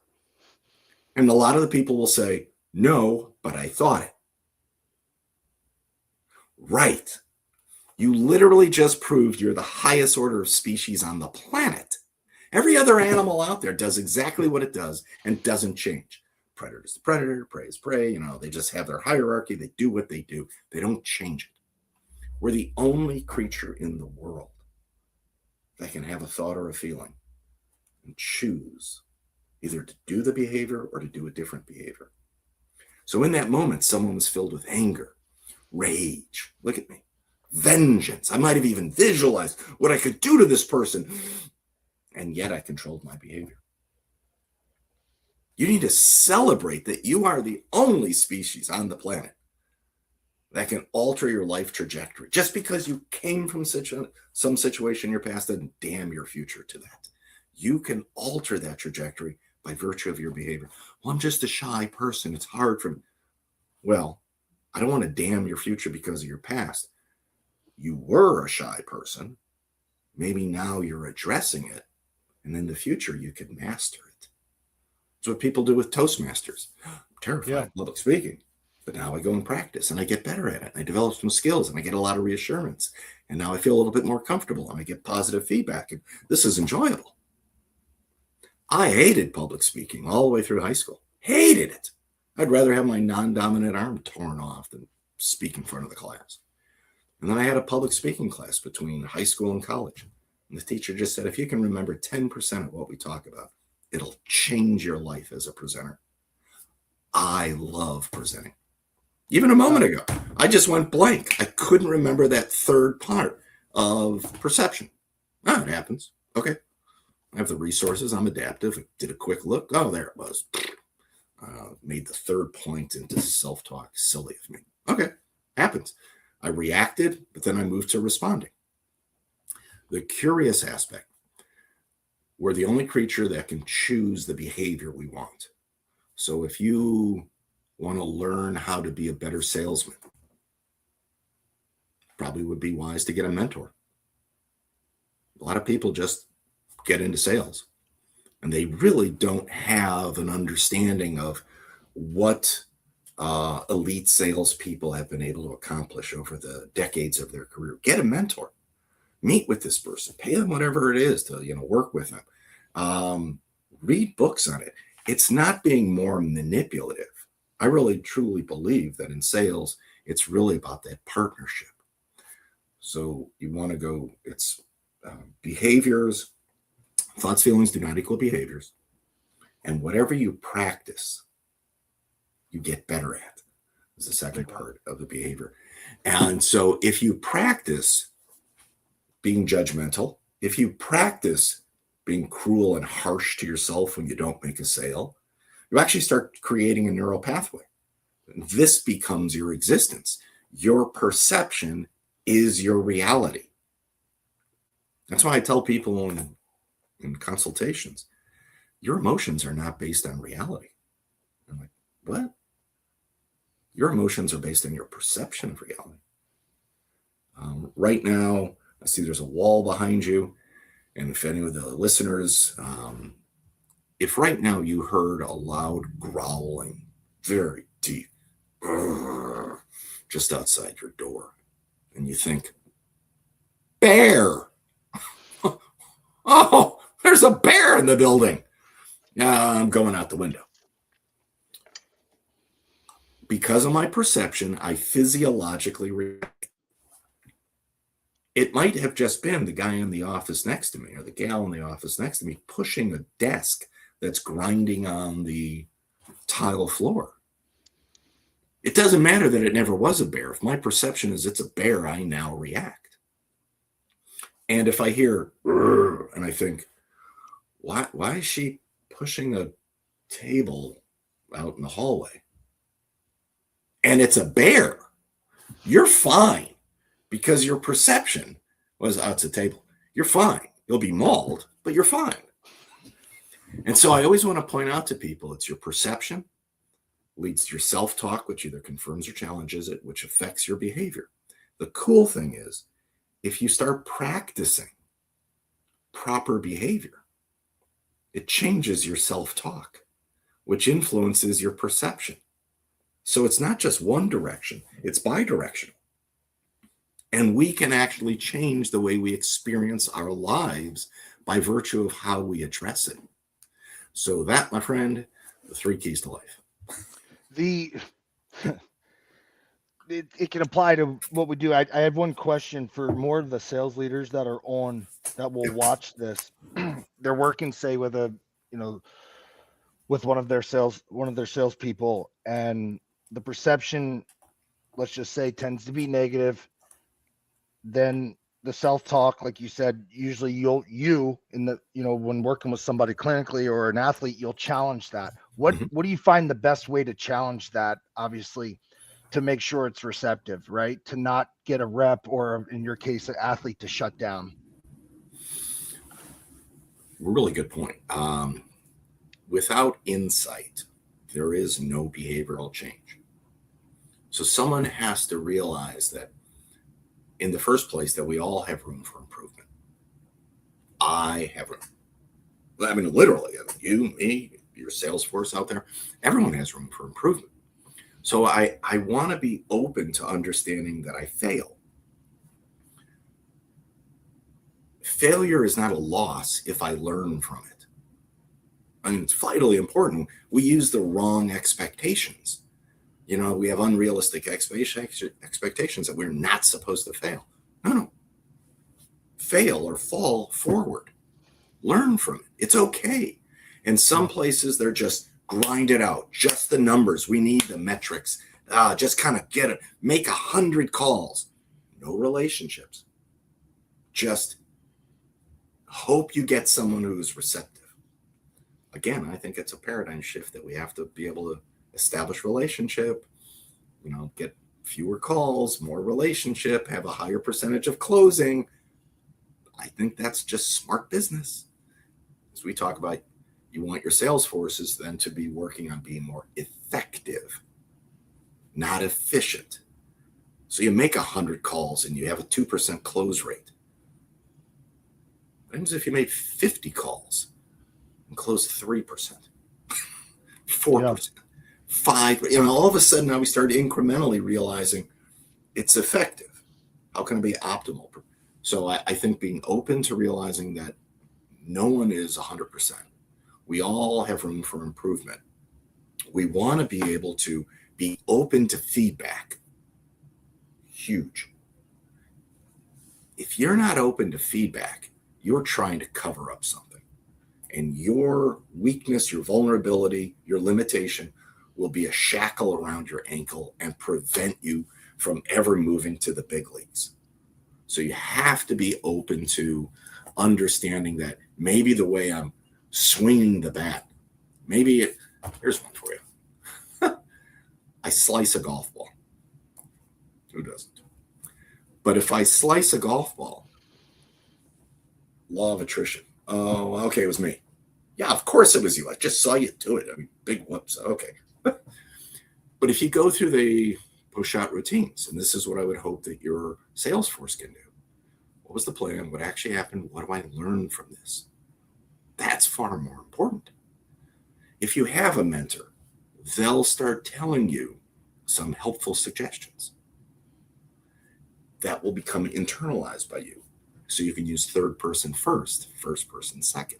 And a lot of the people will say, no, but I thought it. Right. You literally just proved you're the highest order of species on the planet. Every other animal out there does exactly what it does and doesn't change. Predator is the predator, prey is prey. They just have their hierarchy. They do what they do. They don't change it. We're the only creature in the world that can have a thought or a feeling and choose either to do the behavior or to do a different behavior. So in that moment, someone was filled with anger, rage. Look at me. Vengeance. I might have even visualized what I could do to this person. And yet I controlled my behavior. You need to celebrate that you are the only species on the planet that can alter your life trajectory. Just because you came from some situation in your past doesn't damn your future to that. You can alter that trajectory by virtue of your behavior. Well, I'm just a shy person. It's hard for me. Well, I don't want to damn your future because of your past. You were a shy person. Maybe now you're addressing it. And in the future, you can master it. It's what people do with Toastmasters. I'm terrified of public speaking. But now I go and practice and I get better at it. And I develop some skills and I get a lot of reassurance. And now I feel a little bit more comfortable and I get positive feedback. And this is enjoyable. I hated public speaking all the way through high school. Hated it. I'd rather have my non-dominant arm torn off than speak in front of the class. And then I had a public speaking class between high school and college. And the teacher just said, if you can remember 10% of what we talk about, it'll change your life as a presenter. I love presenting. Even a moment ago, I just went blank. I couldn't remember that third part of perception. Oh, it happens. Okay. I have the resources. I'm adaptive. I did a quick look. Oh, there it was. Made the third point into self-talk. Silly of me. Okay. Happens. I reacted, but then I moved to responding. The curious aspect, we're the only creature that can choose the behavior we want. So if you want to learn how to be a better salesman, probably would be wise to get a mentor. A lot of people just get into sales and they really don't have an understanding of what elite salespeople have been able to accomplish over the decades of their career. Get a mentor. Meet with this person. Pay them whatever it is to work with them. Read books on it. It's not being more manipulative. I really truly believe that in sales, it's really about that partnership. So you want to go, it's behaviors, thoughts, feelings do not equal behaviors. And whatever you practice, you get better at. Is the second part of the behavior. And so if you practice being judgmental, if you practice being cruel and harsh to yourself when you don't make a sale, you actually start creating a neural pathway. This becomes your existence. Your perception is your reality. That's why I tell people in consultations, your emotions are not based on reality. I'm like, what? Your emotions are based on your perception of reality. Right now, I see there's a wall behind you. And if any of the listeners, If right now you heard a loud growling, very deep, just outside your door, and you think, bear. Oh, there's a bear in the building. I'm going out the window. Because of my perception, I physiologically react. It might have just been the guy in the office next to me or the gal in the office next to me pushing a desk that's grinding on the tile floor. It doesn't matter that it never was a bear. If my perception is it's a bear, I now react. And if I hear, and I think, why is she pushing a table out in the hallway? And it's a bear, you're fine because your perception was, oh, it's a table. You're fine. You'll be mauled, but you're fine. And so I always want to point out to people, it's your perception leads to your self-talk, which either confirms or challenges it, which affects your behavior. The cool thing is, if you start practicing proper behavior, it changes your self-talk, which influences your perception. So it's not just one direction, it's bi-directional. And we can actually change the way we experience our lives by virtue of how we address it. So that, my friend, the 3 keys to life. It can apply to what we do. I have one question for more of the sales leaders that are on, that will watch this. They're working, say, with with one of their salespeople, and the perception, let's just say, tends to be negative. Then the self-talk, like you said, usually when working with somebody clinically or an athlete, you'll challenge that. What do you find the best way to challenge that, obviously, to make sure it's receptive, right? To not get a rep, or in your case, an athlete to shut down? Really good point. Without insight, there is no behavioral change. So someone has to realize that, in the first place, that we all have room for improvement. I have room. I mean, literally, you, me, your sales force out there, everyone has room for improvement. So I want to be open to understanding that I fail. Failure is not a loss if I learn from it. I mean, it's vitally important. We use the wrong expectations. We have unrealistic expectations that we're not supposed to fail. No. Fail or fall forward. Learn from it. It's okay. In some places, they're just grind it out. Just the numbers. We need the metrics. Just kind of get it. Make 100 calls. No relationships. Just hope you get someone who's receptive. Again, I think it's a paradigm shift that we have to be able to establish relationship, get fewer calls, more relationship, have a higher percentage of closing. I think that's just smart business. As we talk about, you want your sales forces then to be working on being more effective, not efficient. So you make 100 calls and you have a 2% close rate. What happens if you made 50 calls and closed 3%, 4%, 5%? All of a sudden now we start incrementally realizing it's effective. How can it be optimal? So I think being open to realizing that no one is 100%. We all have room for improvement. We want to be able to be open to feedback. Huge. If you're not open to feedback, you're trying to cover up something. And your weakness, your vulnerability, your limitation will be a shackle around your ankle and prevent you from ever moving to the big leagues. So you have to be open to understanding that maybe the way I'm swinging the bat, here's one for you. I slice a golf ball. Who doesn't? But if I slice a golf ball, law of attrition. Oh, okay, it was me. Yeah, of course it was you. I just saw you do it. I mean, big whoops. Okay. But if you go through the push-out routines, and this is what I would hope that your sales force can do. What was the plan? What actually happened? What do I learn from this? That's far more important. If you have a mentor, they'll start telling you some helpful suggestions that will become internalized by you. So you can use third person first, first person second.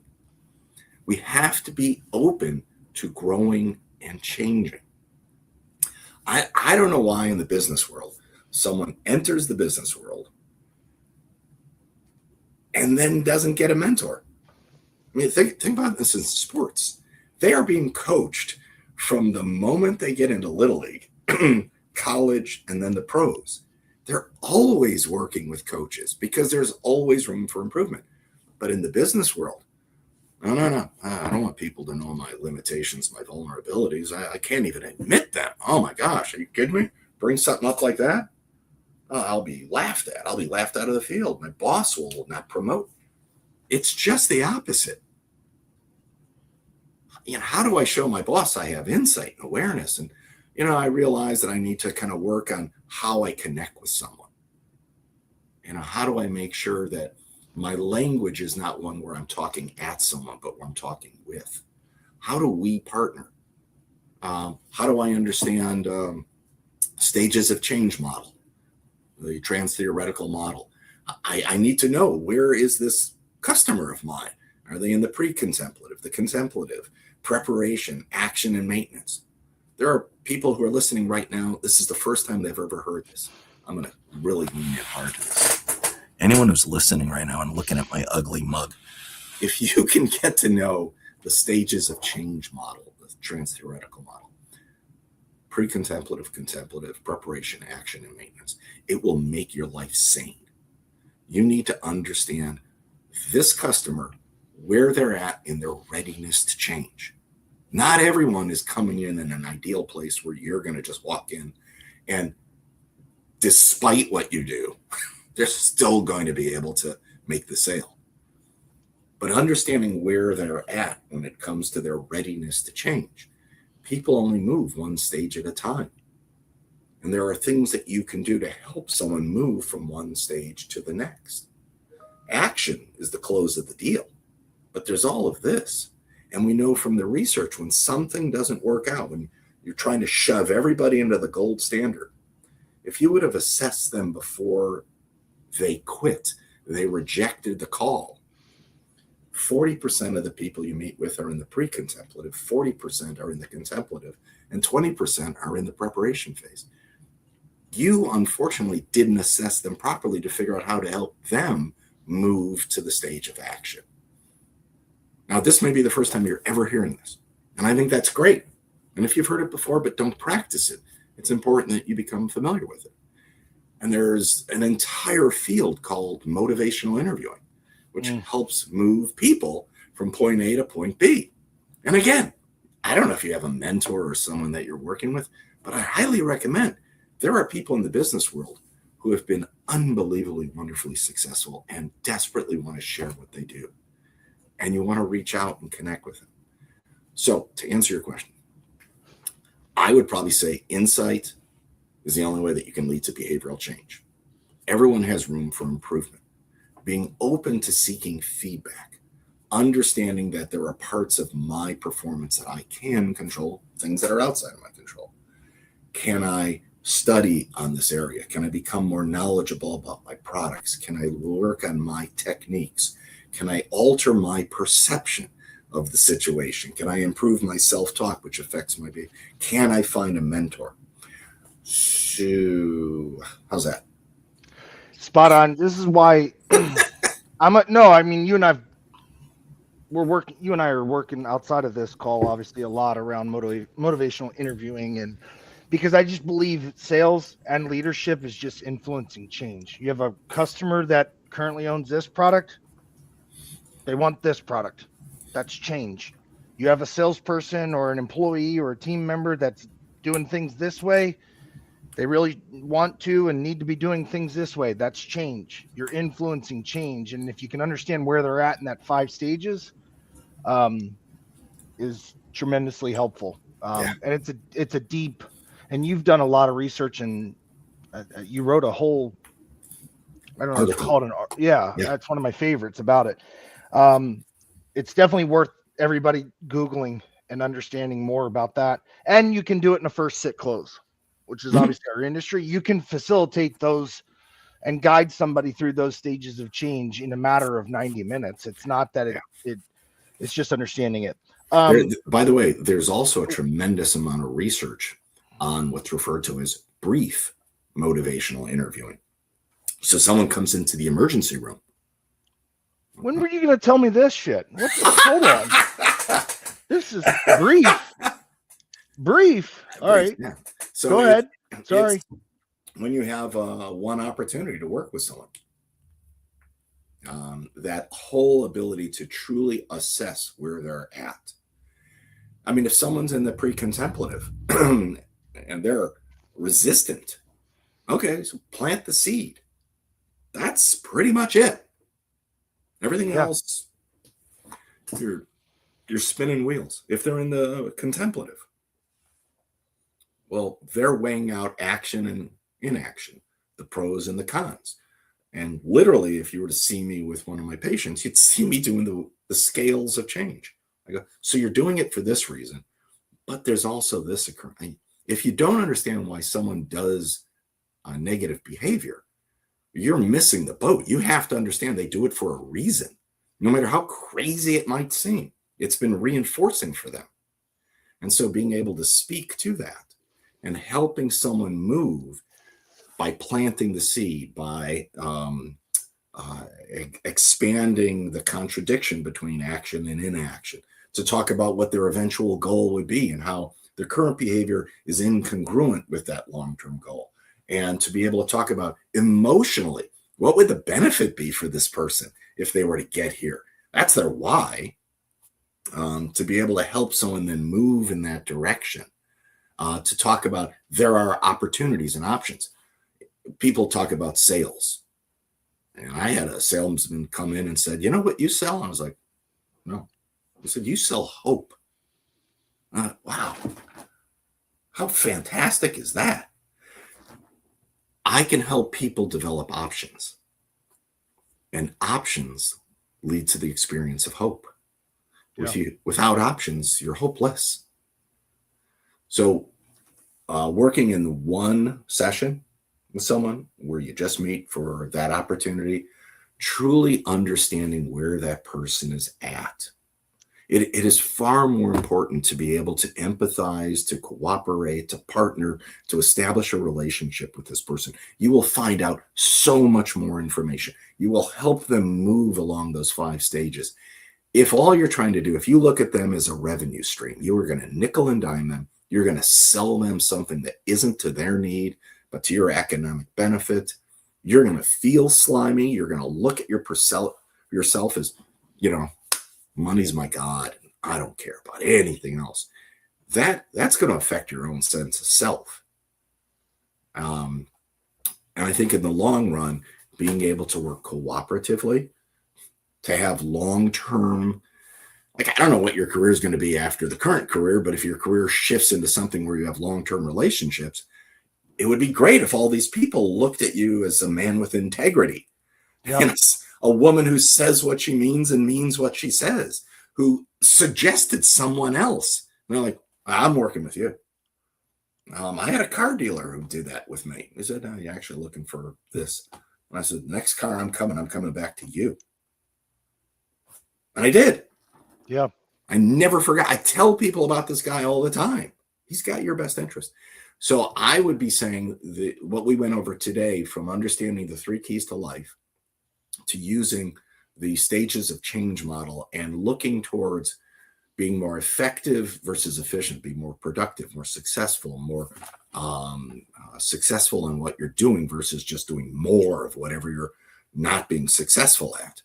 We have to be open to growing and changing. I don't know why in the business world, someone enters the business world and then doesn't get a mentor. I mean, think about this in sports. They are being coached from the moment they get into Little League, college, and then the pros. They're always working with coaches because there's always room for improvement. But in the business world, no. I don't want people to know my limitations, my vulnerabilities. I can't even admit them. Oh my gosh, are you kidding me? Bring something up like that? I'll be laughed at. I'll be laughed out of the field. My boss will not promote. It's just the opposite. How do I show my boss I have insight and awareness? And, I realize that I need to kind of work on how I connect with someone. How do I make sure that my language is not one where I'm talking at someone, but where I'm talking with? How do we partner? How do I understand stages of change model, the trans-theoretical model? I need to know, where is this customer of mine? Are they in the pre-contemplative, the contemplative, preparation, action, and maintenance? There are people who are listening right now. This is the first time they've ever heard this. I'm going to really lean in hard to this. Anyone who's listening right now and looking at my ugly mug, if you can get to know the stages of change model, the trans-theoretical model, pre-contemplative, contemplative, preparation, action, and maintenance, it will make your life sane. You need to understand this customer, where they're at in their readiness to change. Not everyone is coming in an ideal place where you're going to just walk in and, despite what you do, they're still going to be able to make the sale. But understanding where they're at when it comes to their readiness to change, people only move one stage at a time. And there are things that you can do to help someone move from one stage to the next. Action is the close of the deal, but there's all of this. And we know from the research, when something doesn't work out, when you're trying to shove everybody into the gold standard, if you would have assessed them before they quit, they rejected the call, 40% of the people you meet with are in the pre-contemplative, 40% are in the contemplative, and 20% are in the preparation phase. You, unfortunately, didn't assess them properly to figure out how to help them move to the stage of action. Now, this may be the first time you're ever hearing this, and I think that's great. And if you've heard it before but don't practice it, it's important that you become familiar with it. And there's an entire field called motivational interviewing, which helps move people from point A to point B. And again, I don't know if you have a mentor or someone that you're working with, but I highly recommend. There are people in the business world who have been unbelievably wonderfully successful and desperately want to share what they do. And you want to reach out and connect with them. So to answer your question, I would probably say insight is the only way that you can lead to behavioral change. Everyone has room for improvement. Being open to seeking feedback, understanding that there are parts of my performance that I can control, things that are outside of my control. Can I study on this area? Can I become more knowledgeable about my products? Can I work on my techniques? Can I alter my perception of the situation? Can I improve my self-talk, which affects my behavior? Can I find a mentor? So, how's that? Spot on. This is why you and I are working outside of this call, obviously, a lot around motivational interviewing, and because I just believe sales and leadership is just influencing change. You have a customer that currently owns this product. They want this product. That's change. You have a salesperson or an employee or a team member that's doing things this way. They really want to and need to be doing things this way. That's change. You're influencing change. And if you can understand where they're at in that 5 stages, is tremendously helpful. And it's a deep, and you've done a lot of research, and you wrote a whole, I don't know, it's called that's one of my favorites about it. It's definitely worth everybody Googling and understanding more about that. And you can do it in a first sit close, which is obviously our industry. You can facilitate those and guide somebody through those stages of change in a matter of 90 minutes. It's not that it's just understanding it. By the way, there's also a tremendous amount of research on what's referred to as brief motivational interviewing. So someone comes into the emergency room. When were you going to tell me this shit? Hold on. This is brief. All right. Yeah. So go ahead. Sorry. When you have one opportunity to work with someone, that whole ability to truly assess where they're at. I mean, if someone's in the pre-contemplative and they're resistant, okay, so plant the seed. That's pretty much it. Everything else, you're spinning wheels. If they're in the contemplative, well, they're weighing out action and inaction, the pros and the cons. And literally, if you were to see me with one of my patients, you'd see me doing the scales of change. I go, so you're doing it for this reason, but there's also this occurring. If you don't understand why someone does a negative behavior, you're missing the boat. You have to understand they do it for a reason. No matter how crazy it might seem, it's been reinforcing for them. And so being able to speak to that and helping someone move by planting the seed, by expanding the contradiction between action and inaction, to talk about what their eventual goal would be and how their current behavior is incongruent with that long-term goal. And to be able to talk about emotionally, what would the benefit be for this person if they were to get here? That's their why. To be able to help someone then move in that direction. To talk about there are opportunities and options. People talk about sales. And I had a salesman come in and said, you know what you sell? I was like, no. He said, you sell hope. Wow. How fantastic is that? I can help people develop options. And options lead to the experience of hope. Without options, you're hopeless. So working in one session with someone where you just meet for that opportunity, truly understanding where that person is at. It is far more important to be able to empathize, to cooperate, to partner, to establish a relationship with this person. You will find out so much more information. You will help them move along those 5 stages. If all you're trying to do, if you look at them as a revenue stream, you are going to nickel and dime them. You're going to sell them something that isn't to their need, but to your economic benefit. You're going to feel slimy. You're going to look at yourself as, money's my God. I don't care about anything else. That's going to affect your own sense of self. And I think in the long run, being able to work cooperatively, to have long-term, I don't know what your career is going to be after the current career, but if your career shifts into something where you have long-term relationships, it would be great if all these people looked at you as a man with integrity. Yep. And a woman who says what she means and means what she says, who suggested someone else. And they're like, I'm working with you. I had a car dealer who did that with me. He said, no, you're actually looking for this. And I said, next car I'm coming back to you. And I did. Yeah. I never forgot. I tell people about this guy all the time. He's got your best interest. So I would be saying what we went over today, from understanding the 3 keys to life to using the stages of change model and looking towards being more effective versus efficient, be more productive, more successful, more successful in what you're doing versus just doing more of whatever you're not being successful at,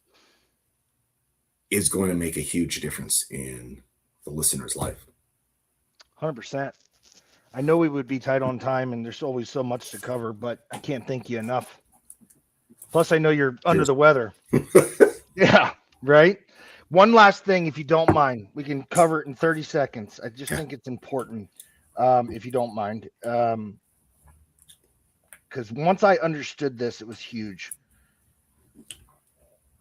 is going to make a huge difference in the listener's life. 100%. I know we would be tight on time and there's always so much to cover, but I can't thank you enough. Plus, I know you're under the weather. Yeah, right? One last thing, if you don't mind. We can cover it in 30 seconds. I just think it's important, if you don't mind. Because once I understood this, it was huge.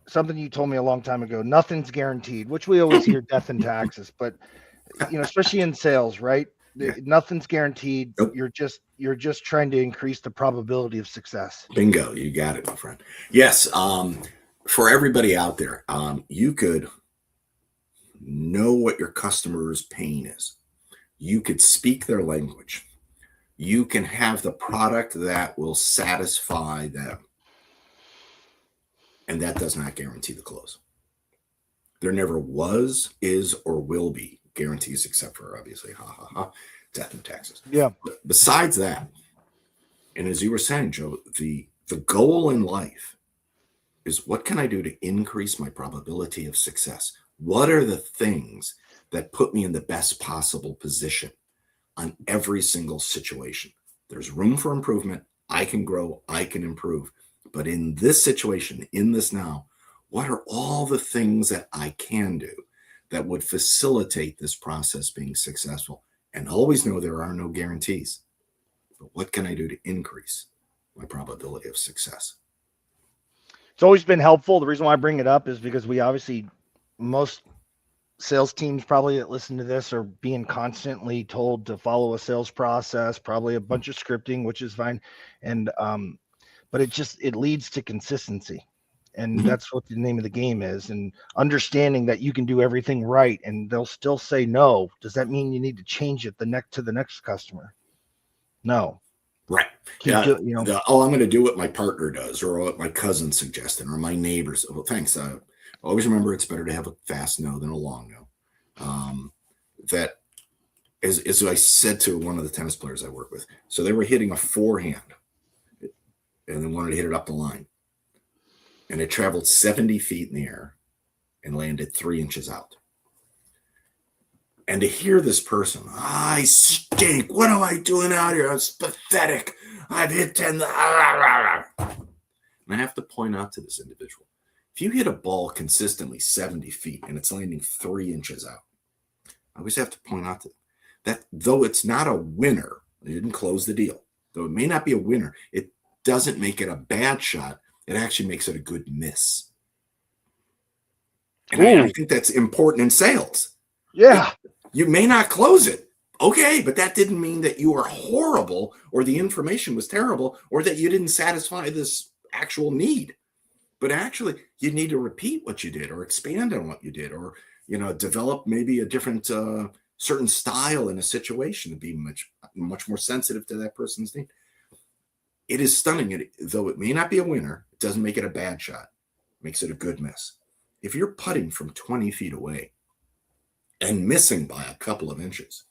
Something you told me a long time ago, nothing's guaranteed, which we always hear death and taxes. But especially in sales, right? Yeah. Nothing's guaranteed. Nope. You're just trying to increase the probability of success. Bingo, you got it, my friend. Yes, for everybody out there, you could know what your customer's pain is. You could speak their language. You can have the product that will satisfy them. And that does not guarantee the close. There never was, is, or will be guarantees, except for obviously, death and taxes. Yeah. But besides that, and as you were saying, Joe, the goal in life is, what can I do to increase my probability of success? What are the things that put me in the best possible position on every single situation? There's room for improvement. I can grow, I can improve. But in this situation, in this now, what are all the things that I can do that would facilitate this process being successful? And always know there are no guarantees. But what can I do to increase my probability of success? It's always been helpful. The reason why I bring it up is because we obviously, most sales teams probably that listen to this are being constantly told to follow a sales process, probably a bunch of scripting, which is fine. And, but it leads to consistency. And that's what the name of the game is. And understanding that you can do everything right and they'll still say no. Does that mean you need to change it to the next customer? No. Right. I'm going to do what my partner does, or what my cousin suggested, or my neighbors. Well, thanks. Always remember, it's better to have a fast no than a long no. That, as I said to one of the tennis players I work with, so they were hitting a forehand and they wanted to hit it up the line. And it traveled 70 feet in the air and landed 3 inches out. And to hear this person, I stink. What am I doing out here? It's pathetic. I've hit 10. And I have to point out to this individual, if you hit a ball consistently 70 feet and it's landing 3 inches out, I always have to point out that though it's not a winner, they didn't close the deal. Though it may not be a winner, it doesn't make it a bad shot. It actually makes it a good miss. And I think that's important in sales. Yeah. You may not close it. Okay, but that didn't mean that you are horrible, or the information was terrible, or that you didn't satisfy this actual need. But actually, you need to repeat what you did, or expand on what you did, or develop maybe a different certain style in a situation to be much more sensitive to that person's need. It is stunning. Though it may not be a winner, it doesn't make it a bad shot. It makes it a good miss. If you're putting from 20 feet away and missing by a couple of inches,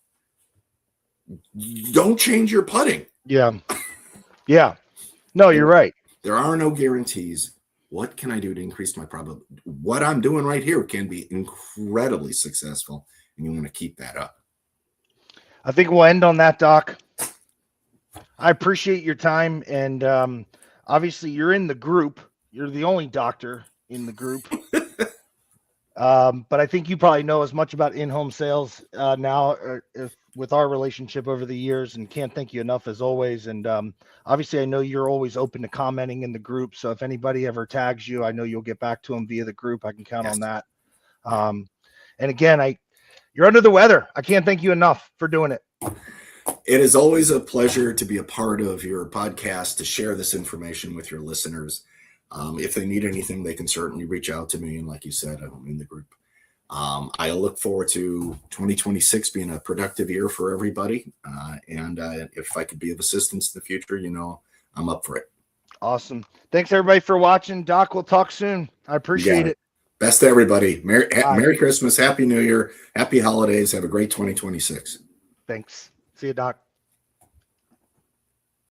don't change your putting. Yeah. Yeah. No, you're right. There are no guarantees. What can I do to increase my probability? What I'm doing right here can be incredibly successful, and you want to keep that up. I think we'll end on that, Doc. I appreciate your time. And obviously, you're in the group. You're the only doctor in the group. But I think you probably know as much about in-home sales now with our relationship over the years, and can't thank you enough as always. And obviously, I know you're always open to commenting in the group. So if anybody ever tags you, I know you'll get back to them via the group. I can count on that. And again, you're under the weather. I can't thank you enough for doing it. It is always a pleasure to be a part of your podcast, to share this information with your listeners. If they need anything, they can certainly reach out to me. And like you said, I'm in the group. I look forward to 2026 being a productive year for everybody. And if I could be of assistance in the future, I'm up for it. Awesome. Thanks, everybody, for watching. Doc, we'll talk soon. I appreciate it. Best to everybody. Merry Christmas. Happy New Year. Happy holidays. Have a great 2026. Thanks. See you, Doc.